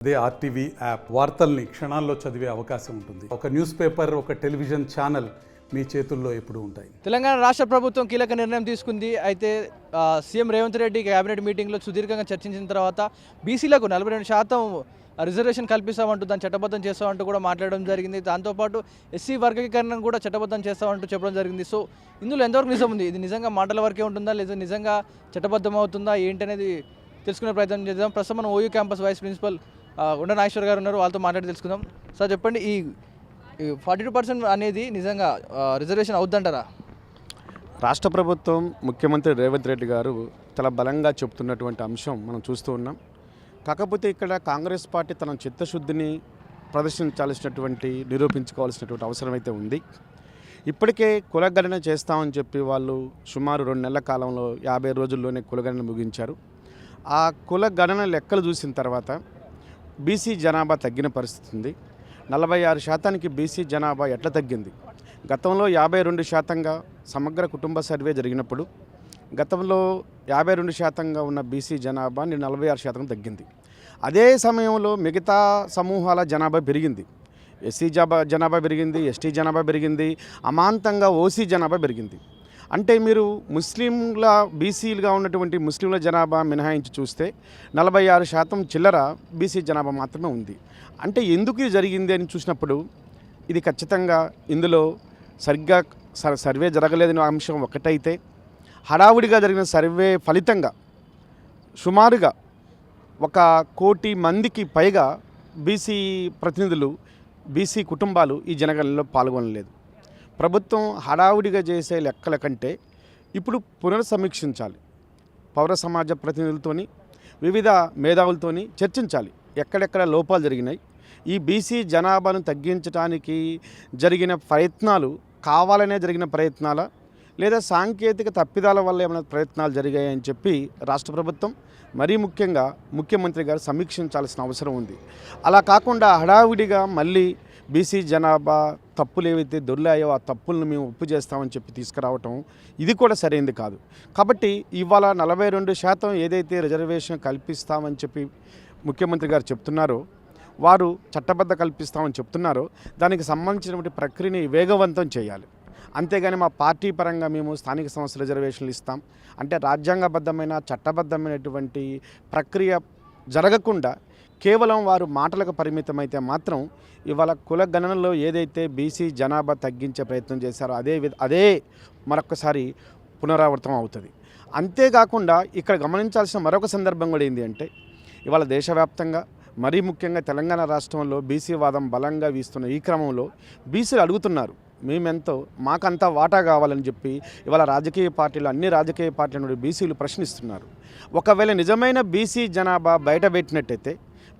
అదే RTV app వార్తల్ని క్షణాల్లో చదివే అవకాశం ఉంటుంది. ఒక న్యూస్ పేపర్, ఒక టెలివిజన్ ఛానల్ మీ చేతుల్లో ఎప్పుడూ ఉంటాయి. తెలంగాణ రాష్ట్ర ప్రభుత్వం కీలక నిర్ణయం తీసుకుంది. అయితే సీఎం రేవంత్ రెడ్డి కేబినెట్ మీటింగ్లో సుదీర్ఘంగా చర్చించిన తర్వాత బీసీలకు 42% రిజర్వేషన్ కల్పిస్తామంటూ దాన్ని చట్టబద్ధం చేస్తామంటూ కూడా మాట్లాడడం జరిగింది. దాంతోపాటు ఎస్సీ వర్గీకరణను కూడా చట్టబద్ధం చేస్తామంటూ చెప్పడం జరిగింది. సో ఇందులో ఎంతవరకు నిజం ఉంది? ఇది నిజంగా మాటల వరకే ఉంటుందా లేదా నిజంగా చట్టబద్ధం అవుతుందా ఏంటనేది తెలుసుకునే ప్రయత్నం చేద్దాం. ప్రస్తుతం మనం ఓయూ క్యాంపస్ వైస్ ప్రిన్సిపల్ ఉండ నాగేశ్వర్ గారు ఉన్నారు, వాళ్ళతో మాట్లాడి తెలుసుకుందాం. సార్ చెప్పండి, ఈ 42% అనేది నిజంగా రిజర్వేషన్ అవుద్దంటారా? రాష్ట్ర ప్రభుత్వం ముఖ్యమంత్రి రేవంత్ రెడ్డి గారు చాలా బలంగా చెప్తున్నటువంటి అంశం మనం చూస్తూ ఉన్నాం. కాకపోతే ఇక్కడ కాంగ్రెస్ పార్టీ తన చిత్తశుద్ధిని నిరూపించుకోవాల్సినటువంటి అవసరం అయితే ఉంది. ఇప్పటికే కులగణన చేస్తామని చెప్పి వాళ్ళు సుమారు 2 నెలల కాలంలో 50 రోజుల్లోనే కులగణన ముగించారు. ఆ కులగణన లెక్కలు చూసిన తర్వాత బీసీ జనాభా తగ్గిన పరిస్థితి ఉంది. 46% బీసీ జనాభా ఎట్లా తగ్గింది? గతంలో 52%గా సమగ్ర కుటుంబ సర్వే జరిగినప్పుడు గతంలో 52%గా ఉన్న బీసీ జనాభా 46% తగ్గింది. అదే సమయంలో మిగతా సమూహాల జనాభా పెరిగింది. ఎస్సీ జనాభా పెరిగింది, ఎస్టీ జనాభా పెరిగింది, అమాంతంగా ఓసీ జనాభా పెరిగింది. అంటే మీరు ముస్లింల బీసీలుగా ఉన్నటువంటి ముస్లింల జనాభా మినహాయించి చూస్తే 46% చిల్లర బీసీ జనాభా మాత్రమే ఉంది. అంటే ఎందుకు ఇది జరిగింది అని చూసినప్పుడు ఇది ఖచ్చితంగా ఇందులో సరిగ్గా సర్వే జరగలేదనే అంశం ఒకటైతే, హడావుడిగా జరిగిన సర్వే ఫలితంగా సుమారుగా 1 కోటి మందికి పైగా బీసీ ప్రతినిధులు, బీసీ కుటుంబాలు ఈ జనగణనలో పాల్గొనలేదు. ప్రభుత్వం హడావుడిగా చేసే లెక్కల కంటే ఇప్పుడు పునర్సమీక్షించాలి. పౌర సమాజ ప్రతినిధులతోని, వివిధ మేధావులతోని చర్చించాలి ఎక్కడెక్కడ లోపాలు జరిగినాయి. ఈ బీసీ జనాభాను తగ్గించడానికి జరిగిన ప్రయత్నాలు కావాలనే జరిగిన ప్రయత్నాలా, లేదా సాంకేతిక తప్పిదాల వల్ల ఏమైనా ప్రయత్నాలు జరిగాయని చెప్పి రాష్ట్ర ప్రభుత్వం, మరీ ముఖ్యంగా ముఖ్యమంత్రి గారు సమీక్షించాల్సిన అవసరం ఉంది. అలా కాకుండా హడావుడిగా మళ్ళీ బీసీ జనాభా తప్పులు ఏవైతే దొర్లాయో ఆ తప్పులను మేము ఒప్పు చేస్తామని చెప్పి తీసుకురావటం ఇది కూడా సరైనది కాదు. కాబట్టి ఇవాళ 42% ఏదైతే రిజర్వేషన్ కల్పిస్తామని చెప్పి ముఖ్యమంత్రి గారు చెప్తున్నారో, వారు చట్టబద్ధ కల్పిస్తామని చెప్తున్నారో, దానికి సంబంధించినటువంటి ప్రక్రియని వేగవంతం చేయాలి. అంతేగాని మా పార్టీ పరంగా మేము స్థానిక సంస్థల రిజర్వేషన్లు ఇస్తాం అంటే రాజ్యాంగబద్ధమైన చట్టబద్ధమైనటువంటి ప్రక్రియ జరగకుండా కేవలం వారు మాటలకు పరిమితమైతే మాత్రం ఇవాళ కుల గణనలో ఏదైతే బీసీ జనాభా తగ్గించే ప్రయత్నం చేశారో అదే మరొకసారి పునరావృతం అవుతుంది. అంతేకాకుండా ఇక్కడ గమనించాల్సిన మరొక సందర్భం కూడా ఏంటి అంటే, ఇవాళ దేశవ్యాప్తంగా మరీ ముఖ్యంగా తెలంగాణ రాష్ట్రంలో బీసీ వాదం బలంగా వీస్తున్న ఈ క్రమంలో బీసీలు అడుగుతున్నారు, మేమెంతో మాకంతా వాటా కావాలని చెప్పి ఇవాళ అన్ని రాజకీయ పార్టీల నుండి బీసీలు ప్రశ్నిస్తున్నారు. ఒకవేళ నిజమైన బీసీ జనాభా బయటపెట్టినట్టయితే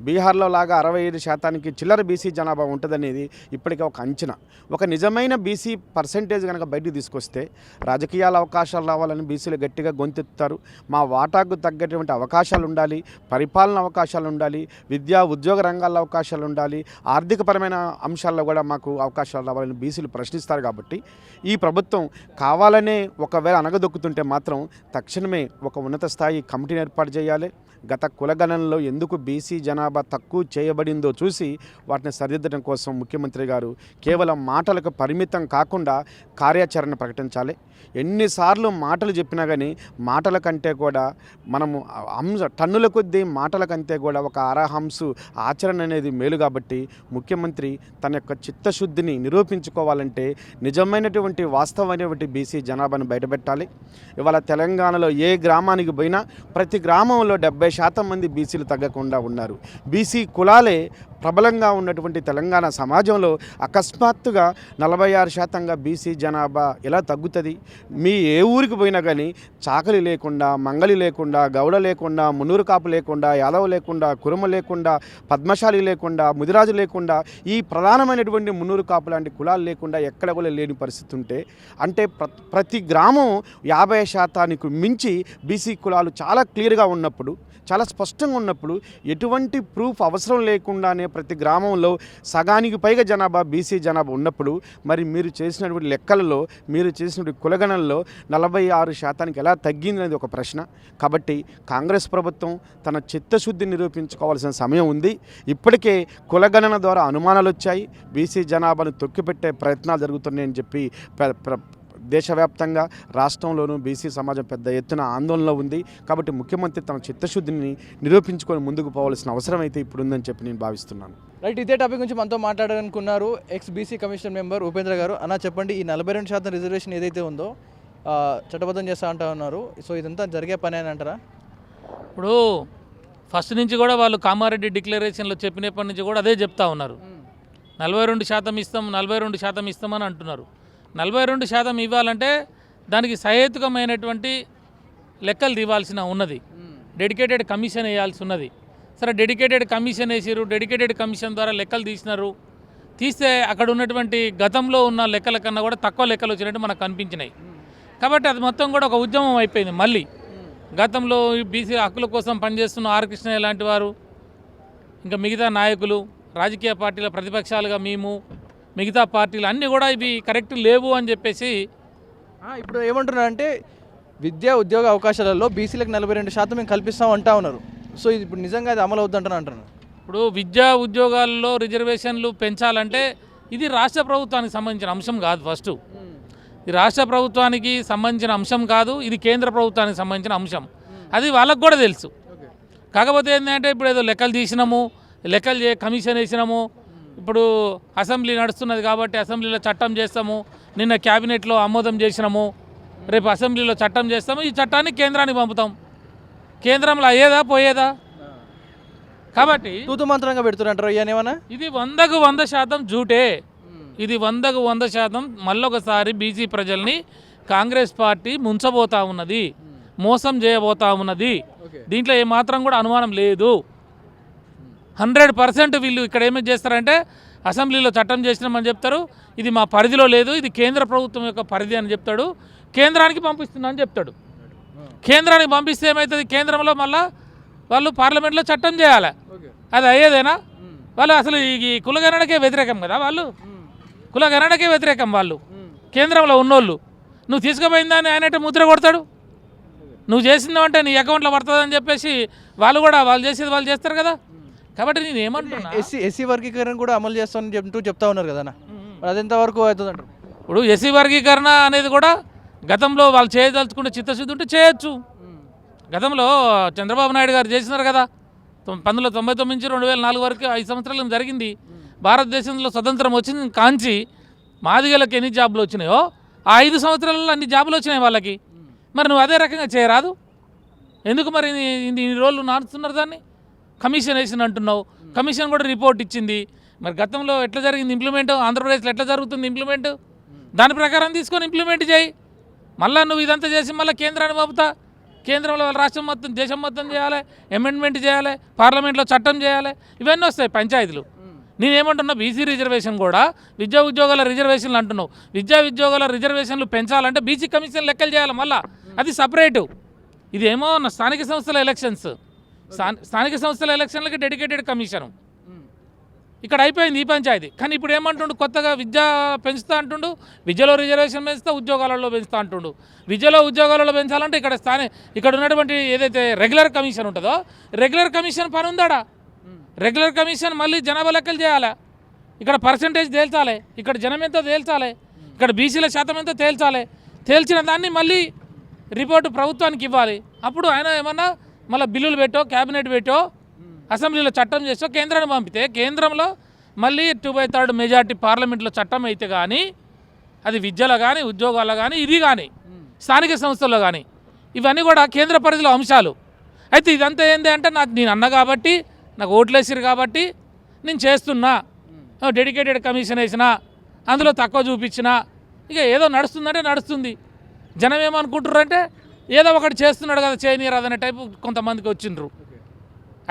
బీహార్లో లాగా 65% చిల్లర బీసీ జనాభా ఉంటుందనేది ఇప్పటికే ఒక అంచనా. ఒక నిజమైన బీసీ పర్సెంటేజ్ కనుక బయటికి తీసుకొస్తే రాజకీయాల అవకాశాలు రావాలని బీసీలు గట్టిగా గొంతెత్తుతారు. మా వాటాకు తగ్గటువంటి అవకాశాలు ఉండాలి, పరిపాలన అవకాశాలు ఉండాలి, విద్యా ఉద్యోగ రంగాల్లో అవకాశాలు ఉండాలి, ఆర్థికపరమైన అంశాల్లో కూడా మాకు అవకాశాలు రావాలని బీసీలు ప్రశ్నిస్తారు. కాబట్టి ఈ ప్రభుత్వం కావాలనే ఒకవేళ అనగదొక్కుతుంటే మాత్రం తక్షణమే ఒక ఉన్నత స్థాయి కమిటీని ఏర్పాటు చేయాలి. గత కులగణనలో ఎందుకు బీసీ జనాభా తక్కువ చేయబడిందో చూసి వాటిని సరిదిద్దడం కోసం ముఖ్యమంత్రి గారు కేవలం మాటలకు పరిమితం కాకుండా కార్యాచరణ ప్రకటించాలి. ఎన్నిసార్లు మాటలు చెప్పినా కానీ మాటల కంటే కూడా మనము టన్నుల కొద్దీ మాటల కంటే కూడా ఒక అరహంసు ఆచరణ అనేది మేలు. కాబట్టి ముఖ్యమంత్రి తన యొక్క చిత్తశుద్ధిని నిరూపించుకోవాలంటే నిజమైనటువంటి వాస్తవమైనటువంటి బీసీ జనాభాను బయటపెట్టాలి. ఇవాళ తెలంగాణలో ఏ గ్రామానికి పోయినా ప్రతి గ్రామంలో 70% మంది బీసీలు తగ్గకుండా ఉన్నారు. బీసీ కులాలే ప్రబలంగా ఉన్నటువంటి తెలంగాణ సమాజంలో అకస్మాత్తుగా 46%గా బీసీ జనాభా ఎలా తగ్గుతుంది? మీ ఏ ఊరికి పోయినా కానీ చాకలి లేకుండా, మంగలి లేకుండా, గౌడ లేకుండా, మున్నూరు కాపు లేకుండా, యాదవ్ లేకుండా, కురుమ లేకుండా, పద్మశాలి లేకుండా, ముదిరాజు లేకుండా, ఈ ప్రధానమైనటువంటి మున్నూరు కాపు లాంటి కులాలు లేకుండా ఎక్కడ కూడా లేని పరిస్థితి ఉంటే, అంటే ప్రతి గ్రామం 50% మించి బీసీ కులాలు చాలా క్లియర్గా ఉన్నప్పుడు, చాలా స్పష్టంగా ఉన్నప్పుడు ఎటువంటి ఎలాంటి ప్రూఫ్ అవసరం లేకుండానే ప్రతి గ్రామంలో సగానికి పైగా జనాభా బీసీ జనాభా ఉన్నప్పుడు మరి మీరు చేసినటువంటి లెక్కలలో మీరు చేసినటువంటి కులగణనలో 46% ఎలా తగ్గింది అనేది ఒక ప్రశ్న. కాబట్టి కాంగ్రెస్ ప్రభుత్వం తన చిత్తశుద్ధి నిరూపించుకోవాల్సిన సమయం ఉంది. ఇప్పటికే కులగణన ద్వారా అనుమానాలు వచ్చాయి, బీసీ జనాభాను తొక్కిపెట్టే ప్రయత్నాలు జరుగుతున్నాయని చెప్పి దేశవ్యాప్తంగా రాష్ట్రంలోనూ బీసీ సమాజం పెద్ద ఎత్తున ఆందోళనలో ఉంది. కాబట్టి ముఖ్యమంత్రి తన చిత్తశుద్ధిని నిరూపించుకొని ముందుకు పోవాల్సిన అవసరం అయితే ఇప్పుడు ఉందని చెప్పి నేను భావిస్తున్నాను. రైట్, ఇదే టాపిక్ గురించి మనతో మాట్లాడాలనుకున్నారు ex BC commission member Upendra garu. అన్న చెప్పండి, ఈ 42% రిజర్వేషన్ ఏదైతే ఉందో చట్టబద్ధం చేస్తా అంటా ఉన్నారు, సో ఇదంతా జరిగే పని అని అంటారా? ఇప్పుడు ఫస్ట్ నుంచి కూడా వాళ్ళు కామారెడ్డి డిక్లరేషన్లో చెప్పినప్పటి నుంచి కూడా అదే చెప్తా ఉన్నారు. 42% ఇస్తాం, 42% ఇస్తామని అంటున్నారు. 42% ఇవ్వాలంటే దానికి సహేతుకమైనటువంటి లెక్కలు తీవాల్సిన ఉన్నది, డెడికేటెడ్ కమిషన్ వేయాల్సి ఉన్నది. సరే, డెడికేటెడ్ కమిషన్ వేసారు, డెడికేటెడ్ కమిషన్ ద్వారా లెక్కలు తీసినారు. తీస్తే అక్కడ ఉన్నటువంటి గతంలో ఉన్న లెక్కల కన్నా కూడా తక్కువ లెక్కలు వచ్చినట్టు మనకు కనిపించినాయి. కాబట్టి అది మొత్తం కూడా ఒక ఉద్యమం అయిపోయింది. మళ్ళీ గతంలో బీసీ హక్కుల కోసం పనిచేస్తున్న ఆర్ కృష్ణయ్య లాంటి వారు, ఇంకా మిగతా నాయకులు, రాజకీయ పార్టీల ప్రతిపక్షాలుగా మేము, మిగతా పార్టీలు అన్నీ కూడా ఇవి కరెక్ట్ లేవు అని చెప్పేసి ఇప్పుడు ఏమంటున్నారంటే విద్యా ఉద్యోగ అవకాశాలలో బీసీలకు 42% మేము కల్పిస్తాం అంటా ఉన్నారు. సో ఇది ఇప్పుడు నిజంగా అది అమలు అవుతుంటాను అంటున్నారు. ఇప్పుడు విద్యా ఉద్యోగాల్లో రిజర్వేషన్లు పెంచాలంటే ఇది రాష్ట్ర ప్రభుత్వానికి సంబంధించిన అంశం కాదు. ఫస్ట్ ఇది రాష్ట్ర ప్రభుత్వానికి సంబంధించిన అంశం కాదు, ఇది కేంద్ర ప్రభుత్వానికి సంబంధించిన అంశం. అది వాళ్ళకు కూడా తెలుసు. కాకపోతే ఏంటంటే ఇప్పుడు ఏదో లెక్కలు తీసినాము, లెక్కలు కమిషన్ వేసినాము, ఇప్పుడు అసెంబ్లీ నడుస్తున్నది కాబట్టి అసెంబ్లీలో చట్టం చేస్తాము, నిన్న క్యాబినెట్లో ఆమోదం చేసినాము, రేపు అసెంబ్లీలో చట్టం చేస్తాము, ఈ చట్టాన్ని కేంద్రానికి పంపుతాం. కేంద్రంలో అయ్యేదా పోయేదా? కాబట్టి తూతు మంత్రంగా పెడుతున్నారు. ఏమన్నా ఇది 100కు 100% జూటే. ఇది 100కు 100% మళ్ళొకసారి బీసీ ప్రజల్ని కాంగ్రెస్ పార్టీ ముంచబోతా ఉన్నది, మోసం చేయబోతా ఉన్నది. దీంట్లో ఏమాత్రం కూడా అనుమానం లేదు. 100% వీళ్ళు ఇక్కడ ఏమి చేస్తారంటే అసెంబ్లీలో చట్టం చేసినామని చెప్తారు, ఇది మా పరిధిలో లేదు, ఇది కేంద్ర ప్రభుత్వం యొక్క పరిధి అని చెప్తాడు, కేంద్రానికి పంపిస్తున్నా అని చెప్తాడు. కేంద్రానికి పంపిస్తే ఏమవుతుంది? కేంద్రంలో మళ్ళీ వాళ్ళు పార్లమెంట్లో చట్టం చేయాలి. అది అయ్యేదేనా? వాళ్ళు అసలు ఈ కులగణనకే వ్యతిరేకం కదా, వాళ్ళు కులగణనకే వ్యతిరేకం. వాళ్ళు కేంద్రంలో ఉన్నోళ్ళు నువ్వు తీసుకుపోయిందని ఆయన ముద్ర కొడతాడు, నువ్వు చేసిందంటే నీ అకౌంట్లో పడుతుందని చెప్పేసి వాళ్ళు చేసేది వాళ్ళు చేస్తారు కదా. కాబట్టి నేను ఏమంటున్నా, ఎస్సీ వర్గీకరణ కూడా అమలు చేస్తామని చెప్తా ఉన్నారు కదా, అది ఎంతవరకు అవుతుంది అంటారు? ఇప్పుడు ఎస్సీ వర్గీకరణ అనేది కూడా గతంలో వాళ్ళు చేయదలుచుకుంటే చిత్తశుద్ధి ఉంటే చేయొచ్చు. గతంలో చంద్రబాబు నాయుడు గారు చేసినారు కదా, 1999 నుంచి 2004 వరకు 5 సంవత్సరాలు జరిగింది. భారతదేశంలో స్వతంత్రం వచ్చింది కాంచి మాదిగలకు ఎన్ని జాబులు వచ్చినాయో ఆ 5 సంవత్సరాలలో అన్ని జాబులు వచ్చినాయి వాళ్ళకి. మరి నువ్వు అదే రకంగా చేయరాదు? ఎందుకు మరి ఇన్ని రోజులు నాడుతున్నారు దాన్ని? కమిషన్ వేసిన అంటున్నావు, కమిషన్ కూడా రిపోర్ట్ ఇచ్చింది. మరి గతంలో ఎట్లా జరిగింది ఇంప్లిమెంట్, ఆంధ్రప్రదేశ్లో ఎట్లా జరుగుతుంది ఇంప్లిమెంట్, దాని ప్రకారం తీసుకొని ఇంప్లిమెంట్ చేయి. మళ్ళీ నువ్వు ఇదంతా చేసి మళ్ళీ కేంద్రాన్ని పంపుతా, కేంద్రంలో రాష్ట్రం మొత్తం దేశం మొత్తం చేయాలి, అమెండ్మెంట్ చేయాలి, పార్లమెంట్లో చట్టం చేయాలి, ఇవన్నీ వస్తాయి పంచాయతీలు. నేనేమంటున్నా, బీసీ రిజర్వేషన్ కూడా విద్యా ఉద్యోగాల రిజర్వేషన్లు అంటున్నావు. విద్యా ఉద్యోగాల రిజర్వేషన్లు పెంచాలంటే బీసీ కమిషన్ లెక్కలు చేయాలి, మళ్ళీ అది సపరేటు. ఇదేమో స్థానిక సంస్థల ఎలక్షన్స్, స్థానిక సంస్థల ఎలక్షన్లకి డెడికేటెడ్ కమిషను ఇక్కడ అయిపోయింది ఈ పంచాయతీ. కానీ ఇప్పుడు ఏమంటుండు, కొత్తగా విద్య పెంచుతా అంటుండు, విద్యలో రిజర్వేషన్ పెంచుతా, ఉద్యోగాలలో పెంచుతా అంటుండు. విద్యలో ఉద్యోగాలలో పెంచాలంటే ఇక్కడ ఉన్నటువంటి ఏదైతే రెగ్యులర్ కమిషన్ ఉంటుందో, రెగ్యులర్ కమిషన్ పని ఉందాడా? రెగ్యులర్ కమిషన్ మళ్ళీ జనాభా లెక్కలు చేయాలి, ఇక్కడ పర్సంటేజ్ తేల్చాలి, ఇక్కడ జనం ఎంతో తేల్చాలి, ఇక్కడ బీసీల శాతం ఎంతో తేల్చాలి. తేల్చిన దాన్ని మళ్ళీ రిపోర్టు ప్రభుత్వానికి ఇవ్వాలి. అప్పుడు ఆయన ఏమన్నా మళ్ళీ బిల్లులు పెట్టో, క్యాబినెట్ పెట్టో, అసెంబ్లీలో చట్టం చేసో కేంద్రాన్ని పంపితే కేంద్రంలో మళ్ళీ 2/3 మెజార్టీ పార్లమెంట్లో చట్టం అయితే కానీ అది విద్యలో కానీ ఉద్యోగాల్లో కానీ ఇది కానీ స్థానిక సంస్థల్లో కానీ ఇవన్నీ కూడా కేంద్ర పరిధిలో అంశాలు. అయితే ఇదంతా ఏంటి అంటే నేను అన్నా కాబట్టి, నాకు ఓట్లేసిరు కాబట్టి నేను చేస్తున్నా, డెడికేటెడ్ కమిషన్ వేసిన, అందులో తక్కువ చూపించిన, ఇక ఏదో నడుస్తుందంటే నడుస్తుంది. జనం ఏమనుకుంటారంటే ఏదో ఒకటి చేస్తున్నాడు కదా, చేయనీరాదనే టైపు కొంతమందికి వచ్చిండ్రు.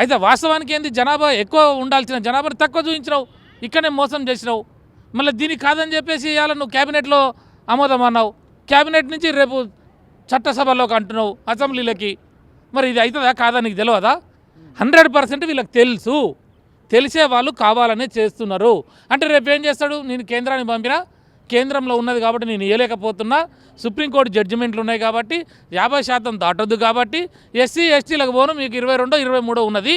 అయితే వాస్తవానికి ఏంది, జనాభా ఎక్కువ ఉండాల్సిన జనాభాని తక్కువ చూపించినావు, ఇక్కడనే మోసం చేసినావు. మళ్ళీ దీనికి కాదని చెప్పేసి ఇవాళ నువ్వు క్యాబినెట్లో ఆమోదం అన్నావు, క్యాబినెట్ నుంచి రేపు చట్టసభలోకి అంటున్నావు, అసెంబ్లీలకి. మరి ఇది అవుతుందా కాదా నీకు తెలియదా? 100% వీళ్ళకి తెలుసు. తెలిసే వాళ్ళు కావాలనే చేస్తున్నారు. అంటే రేపు ఏం చేస్తాడు, నేను కేంద్రానికి పంపినా, కేంద్రంలో ఉన్నది కాబట్టి నేను ఇవ్వలేకపోతున్నా, సుప్రీంకోర్టు జడ్జిమెంట్లు ఉన్నాయి కాబట్టి 50% దాటొద్దు కాబట్టి ఎస్సీ ఎస్టీలకు పోను, మీకు 22 23 ఉన్నది,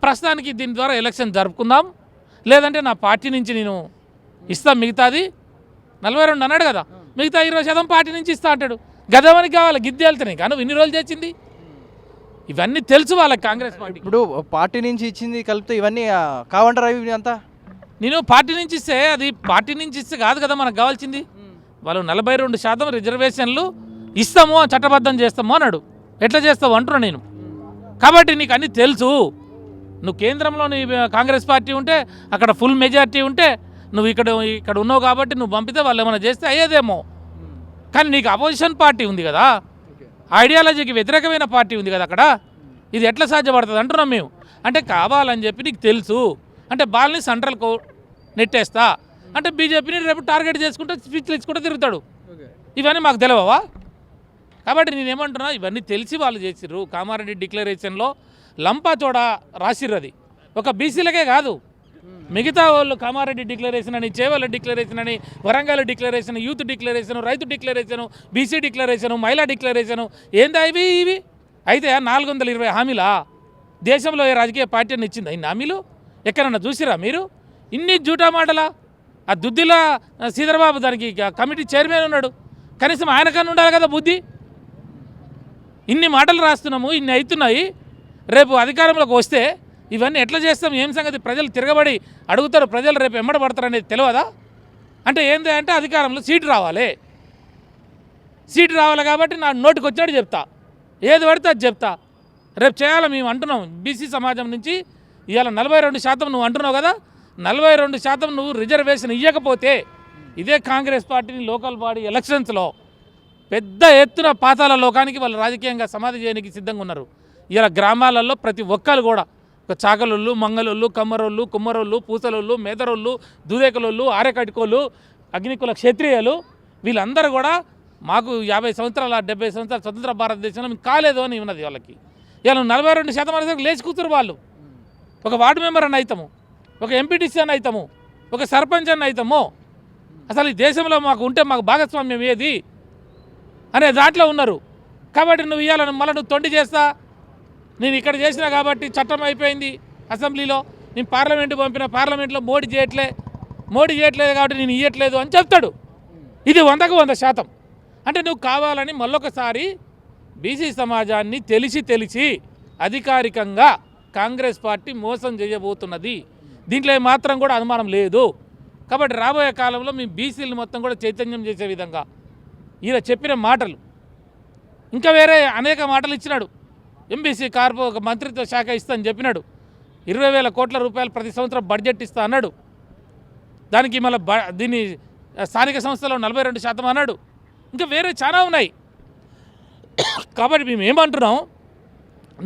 ప్రస్తుతానికి దీని ద్వారా ఎలక్షన్ జరుపుకుందాం, లేదంటే నా పార్టీ నుంచి నేను ఇస్తాం మిగతాది 42 అన్నాడు కదా, మిగతా 20% పార్టీ నుంచి ఇస్తా అంటాడు. గదవనికి కావాలి గిద్ది వెళ్తున్నాయి కానీ ఇన్ని రోజులు చేసింది ఇవన్నీ తెలుసు వాళ్ళకి కాంగ్రెస్ పార్టీ. ఇప్పుడు పార్టీ నుంచి ఇచ్చింది కలిపితే ఇవన్నీ కావంటారా ఇవి అంతా? నేను పార్టీ నుంచి ఇస్తే అది పార్టీ నుంచి ఇస్తే కాదు కదా మనకు కావాల్సింది. వాళ్ళు 42% రిజర్వేషన్లు ఇస్తాము, చట్టబద్ధం చేస్తాము అన్నాడు. ఎట్లా చేస్తావు అంటున్నా నేను. కాబట్టి నీకు అన్నీ తెలుసు. నువ్వు కేంద్రంలో నీ కాంగ్రెస్ పార్టీ ఉంటే, అక్కడ ఫుల్ మెజారిటీ ఉంటే, నువ్వు ఇక్కడ ఉన్నావు కాబట్టి నువ్వు పంపితే వాళ్ళు ఏమైనా చేస్తే అయ్యేదేమో. కానీ నీకు అపోజిషన్ పార్టీ ఉంది కదా, ఐడియాలజీకి వ్యతిరేకమైన పార్టీ ఉంది కదా అక్కడ, ఇది ఎట్లా సాధ్యపడుతుంది అంటున్నాం మేము. అంటే కావాలని చెప్పి నీకు తెలుసు అంటే బాల్ని సెంట్రల్ నెట్టేస్తా అంటే బీజేపీని రేపు టార్గెట్ చేసుకుంటే స్పీచ్లు ఇచ్చుకుంటూ తిరుగుతాడు. ఇవన్నీ మాకు తెలియవా? కాబట్టి నేనేమంటున్నా, ఇవన్నీ తెలిసి వాళ్ళు చేసిర్రు. కామారెడ్డి డిక్లరేషన్లో లంపాచోడా రాసిర్రు. అది ఒక బీసీలకే కాదు, మిగతా వాళ్ళు కామారెడ్డి డిక్లరేషన్ అని, చేవల డిక్లరేషన్ అని, వరంగల్ డిక్లరేషన్, యూత్ డిక్లరేషన్, రైతు డిక్లరేషను, బీసీ డిక్లరేషను, మహిళా డిక్లరేషను, ఏందా ఇవి అయితే 420 హామీలా? దేశంలో ఏ రాజకీయ పార్టీ అని ఇచ్చిందా ఇన్ని హామీలు? ఎక్కడన్నా చూసిరా మీరు? ఇన్ని జూటా మాటలా? ఆ దుద్దిలా శ్రీధరబాబు దానికి కమిటీ చైర్మన్ ఉన్నాడు, కనీసం ఆయన కన్నా ఉండాలి కదా బుద్ధి. ఇన్ని మాటలు రాస్తున్నాము, ఇన్ని అవుతున్నాయి, రేపు అధికారంలోకి వస్తే ఇవన్నీ ఎట్లా చేస్తాం, ఏం సంగతి? ప్రజలు తిరగబడి అడుగుతారు, ప్రజలు రేపు ఎమ్మడబడతారు అనేది తెలియదా? అంటే ఏంది అంటే అధికారంలో సీటు రావాలి కాబట్టి నా నోటికి వచ్చినట్టు చెప్తా, ఏది పడితే అది చెప్తా. రేపు చేయాలి మేము అంటున్నాం. బీసీ సమాజం నుంచి ఇవాళ 42% నువ్వు అంటున్నావు కదా, 42% నువ్వు రిజర్వేషన్ ఇవ్వకపోతే ఇదే కాంగ్రెస్ పార్టీని లోకల్ బాడీ ఎలక్షన్స్లో పెద్ద ఎత్తున పాతాల లోకానికి వాళ్ళు రాజకీయంగా సమాధి చేయడానికి సిద్ధంగా ఉన్నారు. ఇలా గ్రామాలలో ప్రతి ఒక్కరు కూడా, ఒక చాకలోళ్ళు, మంగళోళ్ళు, కమ్మరోళ్ళు, కుమ్మరోళ్ళు, పూసలోళ్ళు, మేదరోళ్ళు, దూదేకలోళ్ళు, ఆరెకటికోళ్ళు, అగ్నికుల క్షత్రియులు, వీళ్ళందరూ కూడా మాకు 50 సంవత్సరాలు 70 సంవత్సరాలు స్వతంత్ర భారతదేశంలో మీకు కాలేదు అని ఉన్నది వాళ్ళకి. ఇలా 42% వరకు లేచి కూతురు వాళ్ళు. ఒక వార్డు మెంబర్ అని అవుతాము, ఒక ఎంపీటీసీ అని అవుతాము, ఒక సర్పంచ్ అని అవుతాము. అసలు ఈ దేశంలో మాకు ఉంటే మాకు భాగస్వామ్యం ఏది అనే దాంట్లో ఉన్నారు. కాబట్టి నువ్వు ఇవ్వాలని మళ్ళీ నువ్వు తొండి చేస్తా, నేను ఇక్కడ చేసినా కాబట్టి చట్టం అయిపోయింది అసెంబ్లీలో, నేను పార్లమెంటు పంపిన, పార్లమెంట్లో మోడీ చేయట్లేదు కాబట్టి నేను ఇవ్వట్లేదు అని చెప్తాడు. ఇది 100కు 100%. అంటే నువ్వు కావాలని మళ్ళొకసారి బీసీ సమాజాన్ని తెలిసి అధికారికంగా కాంగ్రెస్ పార్టీ మోసం చేయబోతున్నది. దీంట్లో మాత్రం కూడా అనుమానం లేదు. కాబట్టి రాబోయే కాలంలో మీ బీసీలు మొత్తం కూడా చైతన్యం చేసే విధంగా ఈయన చెప్పిన మాటలు, ఇంకా వేరే అనేక మాటలు ఇచ్చినాడు. ఎంబీసీ కార్పొ ఒక మంత్రిత్వ శాఖ ఇస్తా అని చెప్పినాడు. 20,000 కోట్ల రూపాయలు ప్రతి సంవత్సరం బడ్జెట్ ఇస్తా అన్నాడు. దానికి మళ్ళీ దీన్ని స్థానిక సంస్థలో 42% అన్నాడు. ఇంకా వేరే చాలా ఉన్నాయి. కాబట్టి మేము ఏమంటున్నాం,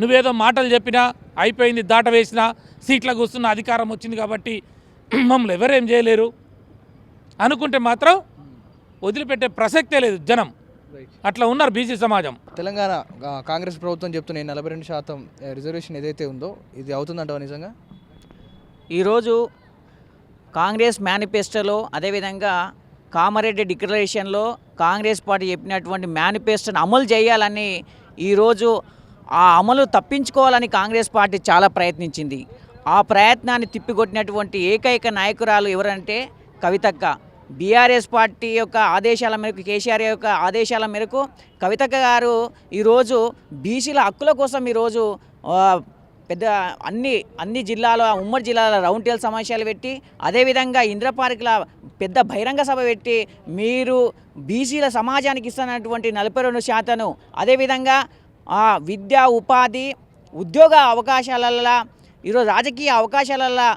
నువ్వేదో మాటలు చెప్పినా అయిపోయింది, దాట వేసినా, సీట్ల కూర్చున్న అధికారం వచ్చింది కాబట్టి మమ్మల్ని ఎవరేం చేయలేరు అనుకుంటే మాత్రం వదిలిపెట్టే ప్రసక్తే లేదు జనం. అట్లా ఉన్నారు బీసీ సమాజం. తెలంగాణ కాంగ్రెస్ ప్రభుత్వం చెప్తున్న 42% రిజర్వేషన్ ఏదైతే ఉందో ఇది అవుతుందంటావా నిజంగా? ఈరోజు కాంగ్రెస్ మేనిఫెస్టోలో, అదేవిధంగా కామారెడ్డి డిక్లరేషన్లో కాంగ్రెస్ పార్టీ చెప్పినటువంటి మేనిఫెస్టోని అమలు చేయాలని, ఈరోజు ఆ అమలు తప్పించుకోవాలని కాంగ్రెస్ పార్టీ చాలా ప్రయత్నించింది. ఆ ప్రయత్నాన్ని తిప్పికొట్టినటువంటి ఏకైక నాయకురాలు ఎవరంటే కవితక్క. బీఆర్ఎస్ పార్టీ యొక్క ఆదేశాల మేరకు, కేసీఆర్ యొక్క ఆదేశాల మేరకు కవితక్క గారు ఈరోజు బీసీల హక్కుల కోసం ఈరోజు పెద్ద అన్ని జిల్లాల, ఉమ్మడి జిల్లాల రౌండ్ టేబుల్ సమావేశాలు పెట్టి, అదేవిధంగా ఇంద్రపార్కుల పెద్ద బహిరంగ సభ పెట్టి మీరు బీసీల సమాజానికి ఇస్తున్నటువంటి 42%, అదేవిధంగా విద్యా, ఉపాధి, ఉద్యోగ అవకాశాలలో, ఈరోజు రాజకీయ అవకాశాలలో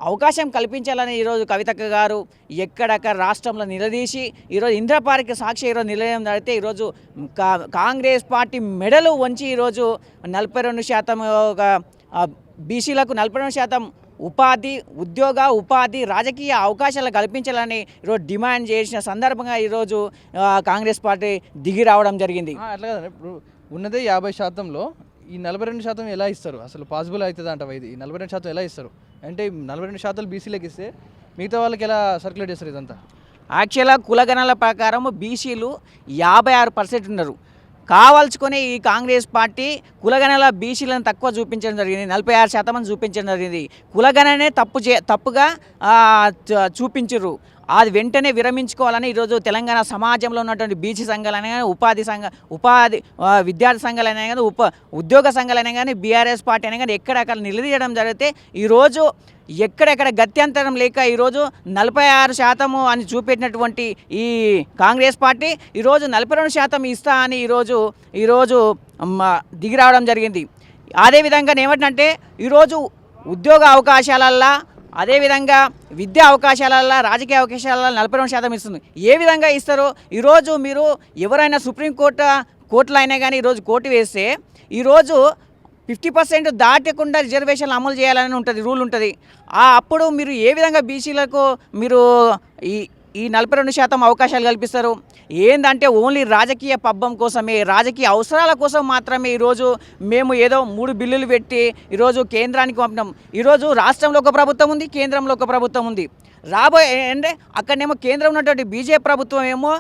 అవకాశం కల్పించాలని ఈరోజు కవితక్క గారు ఎక్కడక్కడ రాష్ట్రంలో నిలదీసి ఈరోజు ఇంద్రపార్క్ సాక్షి ఈరోజు నిలయం నడితే ఈరోజు కాంగ్రెస్ పార్టీ మెడలు వంచి ఈరోజు 42% బీసీలకు 42% ఉపాధి రాజకీయ అవకాశాలు కల్పించాలని ఈరోజు డిమాండ్ చేసిన సందర్భంగా ఈరోజు కాంగ్రెస్ పార్టీ దిగి రావడం జరిగింది. అట్లా కదా, ఇప్పుడు ఉన్నదే 50%లో ఈ 42% ఎలా ఇస్తారు? అసలు పాసిబుల్ అవుతుంది అంటావా ఇది? ఈ 42% ఎలా ఇస్తారు? అంటే 42% బీసీలకు ఇస్తే మిగతా వాళ్ళకి ఎలా సర్క్యులేట్ చేస్తారు ఇదంతా? యాక్చువల్గా కులగణాల ప్రకారం బీసీలు 56% ఉన్నారు. కావాల్చుకొని ఈ కాంగ్రెస్ పార్టీ కులగణన బీసీలను తక్కువ చూపించడం జరిగింది, 46% చూపించడం జరిగింది. కులగణనే తప్పుగా చూపించరు. అది వెంటనే విరమించుకోవాలని ఈరోజు తెలంగాణ సమాజంలో ఉన్నటువంటి బీసీ సంఘాలనే కానీ ఉపాధి విద్యార్థి సంఘాలనే కానీ ఉద్యోగ సంఘాలనే కానీ బీఆర్ఎస్ పార్టీ అనే కానీ ఎక్కడెక్కడ నిలదీయడం జరిగితే ఈరోజు ఎక్కడెక్కడ గత్యంతరం లేక ఈరోజు 46% అని చూపెట్టినటువంటి ఈ కాంగ్రెస్ పార్టీ ఈరోజు 42% ఇస్తా అని ఈరోజు దిగి రావడం జరిగింది. అదేవిధంగా ఏమంటే ఈరోజు ఉద్యోగ అవకాశాలల్లో అదేవిధంగా విద్యా అవకాశాలల్లో రాజకీయ అవకాశాలలో 42% ఇస్తుంది. ఏ విధంగా ఇస్తారో ఈరోజు మీరు ఎవరైనా కోర్టులో అయినా కానీ ఈరోజు కోర్టు వేస్తే ఈరోజు 50% దాటకుండా రిజర్వేషన్లు అమలు చేయాలని ఉంటుంది, రూల్ ఉంటుంది. అప్పుడు మీరు ఏ విధంగా బీసీలకు మీరు ఈ 42% అవకాశాలు కల్పిస్తారు? ఏందంటే ఓన్లీ రాజకీయ పబ్బం కోసమే, రాజకీయ అవసరాల కోసం మాత్రమే ఈరోజు మేము ఏదో 3 బిల్లులు పెట్టి ఈరోజు కేంద్రానికి పంపినాం. ఈరోజు రాష్ట్రంలో ఒక ప్రభుత్వం ఉంది, కేంద్రంలో ఒక ప్రభుత్వం ఉంది. అంటే అక్కడనేమో కేంద్రం ఉన్నటువంటి బీజేపీ ప్రభుత్వం ఏమో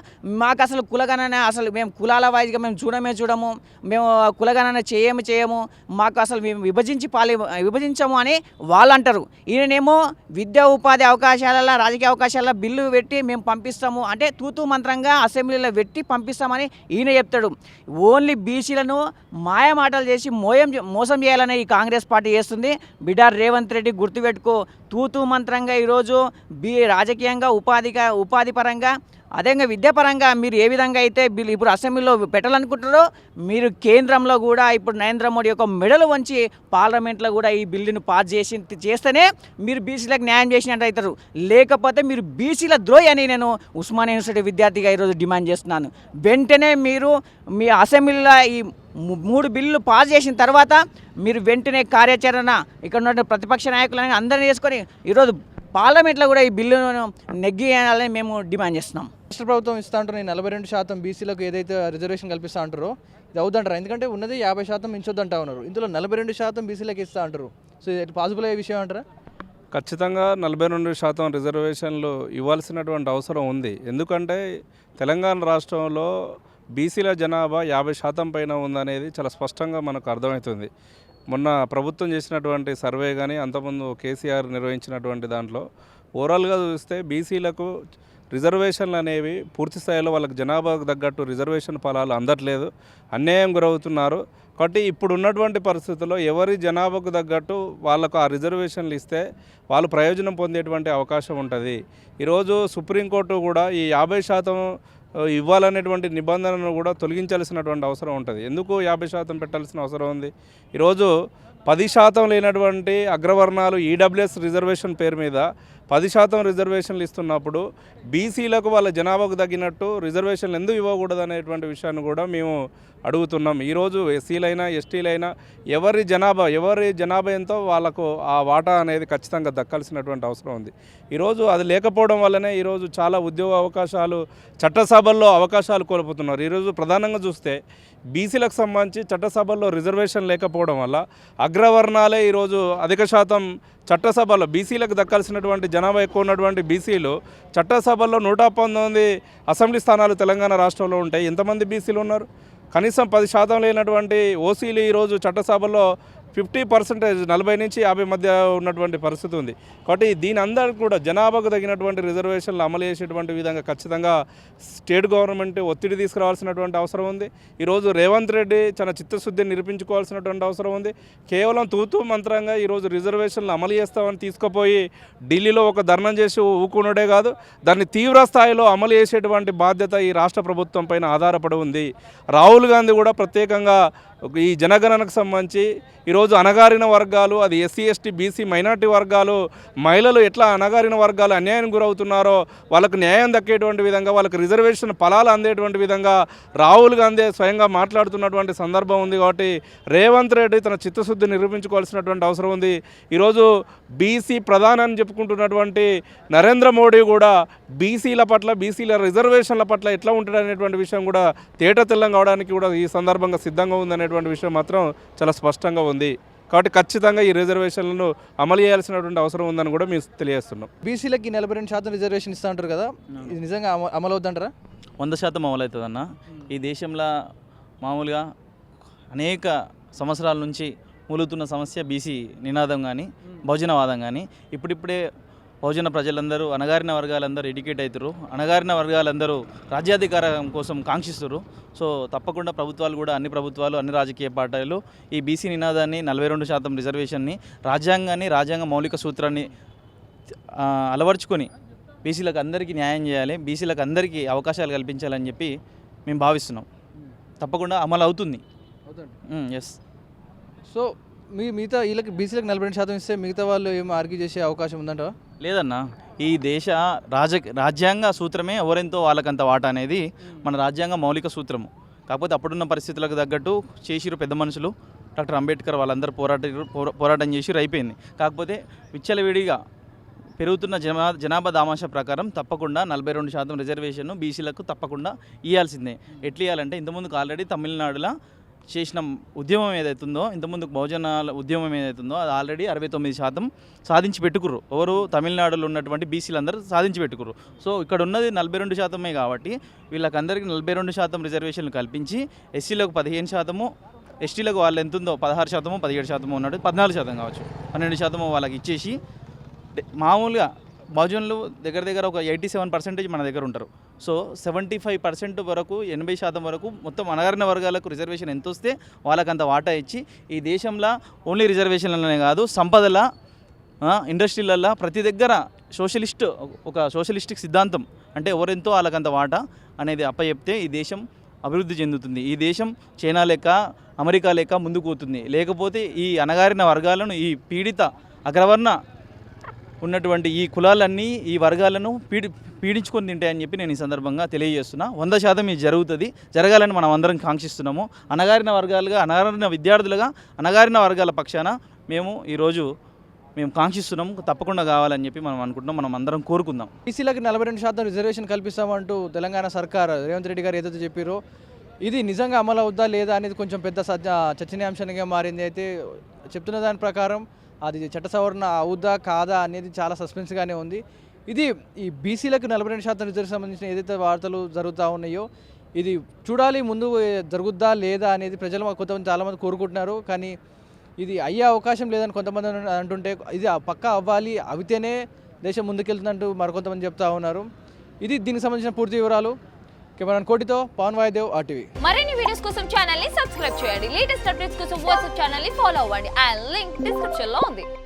మాకు అసలు కులగణన అసలు మేము కులాల వాయిస్గా మేము చూడము, మేము కులగణన చేయము, మాకు అసలు మేము విభజించము అని వాళ్ళు అంటారు. ఈయనేమో విద్యా ఉపాధి అవకాశాలలో రాజకీయ అవకాశాలలో బిల్లు పెట్టి మేము పంపిస్తాము అంటే తూతూ మంత్రంగా అసెంబ్లీలో పెట్టి పంపిస్తామని ఈయన చెప్తాడు. ఓన్లీ బీసీలను మాయమాటలు చేసి మోసం చేయాలని ఈ కాంగ్రెస్ పార్టీ చేస్తుంది. బిడార్ రేవంత్ రెడ్డి గుర్తుపెట్టుకో, తూతూ మంత్రంగా ఈరోజు రాజకీయంగా ఉపాధి పరంగా అదేవిధంగా విద్యాపరంగా మీరు ఏ విధంగా అయితే బిల్లు ఇప్పుడు అసెంబ్లీలో పెట్టాలనుకుంటారో మీరు కేంద్రంలో కూడా ఇప్పుడు నరేంద్ర మోడీ యొక్క మెడలు వంచి పార్లమెంట్లో కూడా ఈ బిల్లును పాస్ చేస్తేనే మీరు బీసీలకు న్యాయం చేసినట్టు అవుతారు. లేకపోతే మీరు బీసీల ద్రోహి అని నేను ఉస్మానియా యూనివర్సిటీ విద్యార్థిగా ఈరోజు డిమాండ్ చేస్తున్నాను. వెంటనే మీరు మీ అసెంబ్లీలో ఈ 3 బిల్లులు పాస్ చేసిన తర్వాత మీరు వెంటనే కార్యాచరణ ఇక్కడ ఉన్న ప్రతిపక్ష నాయకులని అందరినీ చేసుకొని ఈరోజు పార్లమెంట్లో కూడా ఈ బిల్లును నెగ్గియాలని మేము డిమాండ్ చేస్తున్నాం. రాష్ట్ర ప్రభుత్వం ఇస్తా అంటారు 42% బీసీలకు ఏదైతే రిజర్వేషన్ కల్పిస్తూ అంటారో ఇది అవుతుంటారు. ఎందుకంటే ఉన్నది 50% మించొద్దంటా ఉన్నారు, ఇందులో 42% బీసీలకు ఇస్తా అంటారు. సో ఇది పాసిబుల్ అయ్యే విషయం అంటారా? ఖచ్చితంగా 42% రిజర్వేషన్లు ఇవ్వాల్సినటువంటి అవసరం ఉంది. ఎందుకంటే తెలంగాణ రాష్ట్రంలో బీసీల జనాభా 50% పైన ఉందనేది చాలా స్పష్టంగా మనకు అర్థమవుతుంది. మొన్న ప్రభుత్వం చేసినటువంటి సర్వే కానీ అంతకుముందు కేసీఆర్ నిర్వహించినటువంటి దాంట్లో ఓవరాల్గా చూస్తే బీసీలకు రిజర్వేషన్లు అనేవి పూర్తి స్థాయిలో వాళ్ళకి జనాభాకు తగ్గట్టు రిజర్వేషన్ ఫలాలు అందట్లేదు, అన్యాయం గురవుతున్నారు. కాబట్టి ఇప్పుడు ఉన్నటువంటి పరిస్థితుల్లో ఎవరి జనాభాకు తగ్గట్టు వాళ్ళకు ఆ రిజర్వేషన్లు ఇస్తే వాళ్ళు ప్రయోజనం పొందేటువంటి అవకాశం ఉంటుంది. ఈరోజు సుప్రీంకోర్టు కూడా ఈ 50% ఇవ్వాలనేటువంటి నిబంధనను కూడా తొలగించాల్సినటువంటి అవసరం ఉంటుంది. ఎందుకు 50% పెట్టాల్సిన అవసరం ఉంది? ఈరోజు 10% లేనటువంటి అగ్రవర్ణాలు ఈడబ్ల్యూఎస్ రిజర్వేషన్ పేరు మీద 10% రిజర్వేషన్లు ఇస్తున్నప్పుడు బీసీలకు వాళ్ళ జనాభాకు తగ్గినట్టు రిజర్వేషన్లు ఎందుకు ఇవ్వకూడదు అనేటువంటి విషయాన్ని కూడా మేము అడుగుతున్నాం. ఈరోజు ఎస్సీలైనా ఎస్టీలైనా ఎవరి జనాభా ఎంతో వాళ్ళకు ఆ వాటా అనేది ఖచ్చితంగా దక్కాల్సినటువంటి అవసరం ఉంది. ఈరోజు అది లేకపోవడం వల్లనే ఈరోజు చాలా ఉద్యోగ అవకాశాలు చట్టసభల్లో అవకాశాలు కోల్పోతున్నారు. ఈరోజు ప్రధానంగా చూస్తే బీసీలకు సంబంధించి చట్టసభల్లో రిజర్వేషన్ లేకపోవడం వల్ల అగ్రవర్ణాలే ఈరోజు అధిక శాతం చట్టసభల్లో బీసీలకు దక్కాల్సినటువంటి జనాభా ఎక్కువ ఉన్నటువంటి బీసీలు చట్టసభల్లో 119 అసెంబ్లీ స్థానాలు తెలంగాణ రాష్ట్రంలో ఉంటాయి. ఎంతమంది బీసీలు ఉన్నారు? కనీసం 10% లేనటువంటి ఓసీలు ఈరోజు చట్టసభల్లో 50%, 40 నుంచి 50 మధ్య ఉన్నటువంటి పరిస్థితి ఉంది. కాబట్టి దీని అందరికీ కూడా జనాభాకు తగినటువంటి రిజర్వేషన్లు అమలు చేసేటువంటి విధంగా ఖచ్చితంగా స్టేట్ గవర్నమెంట్ ఒత్తిడి తీసుకురావాల్సినటువంటి అవసరం ఉంది. ఈరోజు రేవంత్ రెడ్డి తన చిత్తశుద్ధిని నిరూపించుకోవాల్సినటువంటి అవసరం ఉంది. కేవలం తూతూ మంత్రంగా ఈరోజు రిజర్వేషన్లు అమలు చేస్తామని తీసుకుపోయి ఢిల్లీలో ఒక ధర్నా చేసి ఊకునుడే కాదు, దాన్ని తీవ్ర స్థాయిలో అమలు చేసేటువంటి బాధ్యత ఈ రాష్ట్ర ప్రభుత్వం పైన ఆధారపడి ఉంది. రాహుల్ గాంధీ కూడా ప్రత్యేకంగా ఈ జనగణనకు సంబంధించి ఈరోజు అణగారిన వర్గాలు, అది ఎస్సీ ఎస్టీ బీసీ మైనార్టీ వర్గాలు, మహిళలు ఎట్లా అణగారిన వర్గాలు అన్యాయం గురవుతున్నారో వాళ్ళకు న్యాయం దక్కేటువంటి విధంగా, వాళ్ళకు రిజర్వేషన్ ఫలాలు అందేటువంటి విధంగా రాహుల్ గాంధీ స్వయంగా మాట్లాడుతున్నటువంటి సందర్భం ఉంది. కాబట్టి రేవంత్ రెడ్డి తన చిత్తశుద్ధి నిరూపించుకోవాల్సినటువంటి అవసరం ఉంది. ఈరోజు బీసీ ప్రధాని చెప్పుకుంటున్నటువంటి నరేంద్ర మోడీ కూడా బీసీల పట్ల, బీసీల రిజర్వేషన్ల పట్ల ఎట్లా ఉంటాడు అనేటువంటి విషయం కూడా తేట తెల్లం కావడానికి కూడా ఈ సందర్భంగా సిద్ధంగా ఉందనే అనేటువంటి విషయం మాత్రం చాలా స్పష్టంగా ఉంది. కాబట్టి ఖచ్చితంగా ఈ రిజర్వేషన్లను అమలు చేయాల్సినటువంటి అవసరం ఉందని కూడా మేము తెలియజేస్తున్నాం. బీసీలకి 42% రిజర్వేషన్ ఇస్తూ ఉంటారు కదా, ఇది నిజంగా అమలు అవుతుంటారా? 100% అమలవుతుందన్న. ఈ దేశంలో మామూలుగా అనేక సంవత్సరాల నుంచి మూలుగుతున్న సమస్య బీసీ నినాదం కానీ బహుజనవాదం కానీ ఇప్పుడిప్పుడే బహుజన ప్రజలందరూ అణగారిన వర్గాలందరూ ఎడ్యుకేట్ అవుతారు, అణగారిన వర్గాలందరూ రాజ్యాధికారం కోసం కాంక్షిస్తారు. సో తప్పకుండా ప్రభుత్వాలు కూడా అన్ని ప్రభుత్వాలు అన్ని రాజకీయ పార్టీలు ఈ బీసీ నినాదాన్ని 42% రిజర్వేషన్ని రాజ్యాంగ మౌలిక సూత్రాన్ని అలవర్చుకొని బీసీలకు అందరికీ న్యాయం చేయాలి, బీసీలకు అందరికీ అవకాశాలు కల్పించాలని చెప్పి మేము భావిస్తున్నాం. తప్పకుండా అమలు అవుతుంది. ఎస్. సో మిగతా వీళ్ళకి బీసీలకు 42% ఇస్తే మిగతా వాళ్ళు ఏమో ఆర్గ్యూ చేసే అవకాశం ఉందంట? లేదన్న, ఈ దేశ రాజ్యాంగ సూత్రమే ఎవరెంతో వాళ్ళకంత వాటా అనేది మన రాజ్యాంగ మౌలిక సూత్రము. కాకపోతే అప్పుడున్న పరిస్థితులకు తగ్గట్టు చేసిరు పెద్ద మనుషులు, డాక్టర్ అంబేద్కర్ వాళ్ళందరూ పోరాటం చేసిరు, అయిపోయింది. కాకపోతే విచ్చలవిడిగా పెరుగుతున్న జనాభా దామాషా ప్రకారం తప్పకుండా 42% రిజర్వేషన్ బీసీలకు తప్పకుండా ఇవ్వాల్సిందే. ఎట్లా ఇవ్వాలంటే ఇంతకుముందుకు ఆల్రెడీ తమిళనాడులో చేసిన ఉద్యమం ఏదైతుందో, ఇంతకుముందు బహుజనాల ఉద్యమం ఏదైతుందో అది ఆల్రెడీ 69% సాధించి పెట్టుకుర్రు. ఎవరు? తమిళనాడులో ఉన్నటువంటి బీసీలందరూ సాధించి పెట్టుకుర్రు. సో ఇక్కడ ఉన్నది 42% కాబట్టి వీళ్ళకందరికీ 42% రిజర్వేషన్లు కల్పించి ఎస్సీలకు 15%, ఎస్టీలకు వాళ్ళు ఎంత ఉందో 16%, 17% ఉన్నట్టు 14% కావచ్చు, 12% వాళ్ళకి ఇచ్చేసి మామూలుగా బహుజనులు దగ్గర ఒక 87% మన దగ్గర ఉంటారు. సో 75% వరకు 80% వరకు మొత్తం అణగారిన వర్గాలకు రిజర్వేషన్ ఎంత వస్తే వాళ్ళకంత వాటా ఇచ్చి ఈ దేశంలో ఓన్లీ రిజర్వేషన్లనే కాదు సంపదల ఇండస్ట్రీలల్లో ప్రతి దగ్గర సోషలిస్టిక్ సిద్ధాంతం అంటే ఎవరెంతో వాళ్ళకంత వాటా అనేది అప్పచెప్తే ఈ దేశం అభివృద్ధి చెందుతుంది. ఈ దేశం చైనా లెక్క అమెరికా లెక్క ముందుకు పోతుంది. లేకపోతే ఈ అణగారిన వర్గాలను ఈ పీడిత అగ్రవర్ణ ఉన్నటువంటి ఈ కులాలన్నీ ఈ వర్గాలను పీడించుకొని తింటాయని చెప్పి నేను ఈ సందర్భంగా తెలియజేస్తున్నా. 100% ఇది జరగాలని మనం అందరం కాంక్షిస్తున్నాము. అణగారిన వర్గాలుగా, అణగారిన విద్యార్థులుగా, అణగారిన వర్గాల పక్షాన ఈరోజు మేము కాంక్షిస్తున్నాము. తప్పకుండా కావాలని చెప్పి మనం అనుకుంటున్నాం, మనం అందరం కోరుకుందాం. బీసీలకి 42% రిజర్వేషన్ కల్పిస్తామంటూ తెలంగాణ సర్కార్ రేవంత్ రెడ్డి గారు ఏదైతే చెప్పారో ఇది నిజంగా అమలు అవుద్దా లేదా అనేది కొంచెం పెద్ద చర్చనీయాంశంగా మారింది. అయితే చెప్తున్న దాని ప్రకారం అది చట్ట సవరణ అవుద్దా కాదా అనేది చాలా సస్పెన్స్గానే ఉంది. ఇది ఈ బీసీలకు 42% రిజర్వేషన్ సంబంధించిన ఏదైతే వార్తలు జరుగుతూ ఉన్నాయో ఇది చూడాలి, ముందు జరుగుద్దా లేదా అనేది ప్రజలు కొంతమంది చాలామంది కోరుకుంటున్నారు. కానీ ఇది అయ్యే అవకాశం లేదని కొంతమంది అంటుంటే ఇది పక్కా అవ్వాలి, అవితేనే దేశం ముందుకెళ్తుందంటూ మరికొంతమంది చెప్తా ఉన్నారు. ఇది దీనికి సంబంధించిన పూర్తి వివరాలు. కెమెరాన్ కోటితో పవన్ వాయుదేవ్, RTV. మరిన్ని వీడియోస్ కోసం ఛానల్ ని సబ్స్క్రైబ్ చేయండి. లేటెస్ట్ అప్డేట్స్ కోసం వాట్సాప్ ఛానల్ ని ఫాలో అవ్వండి. ఆ లింక్ డిస్క్రిప్షన్ లో ఉంది.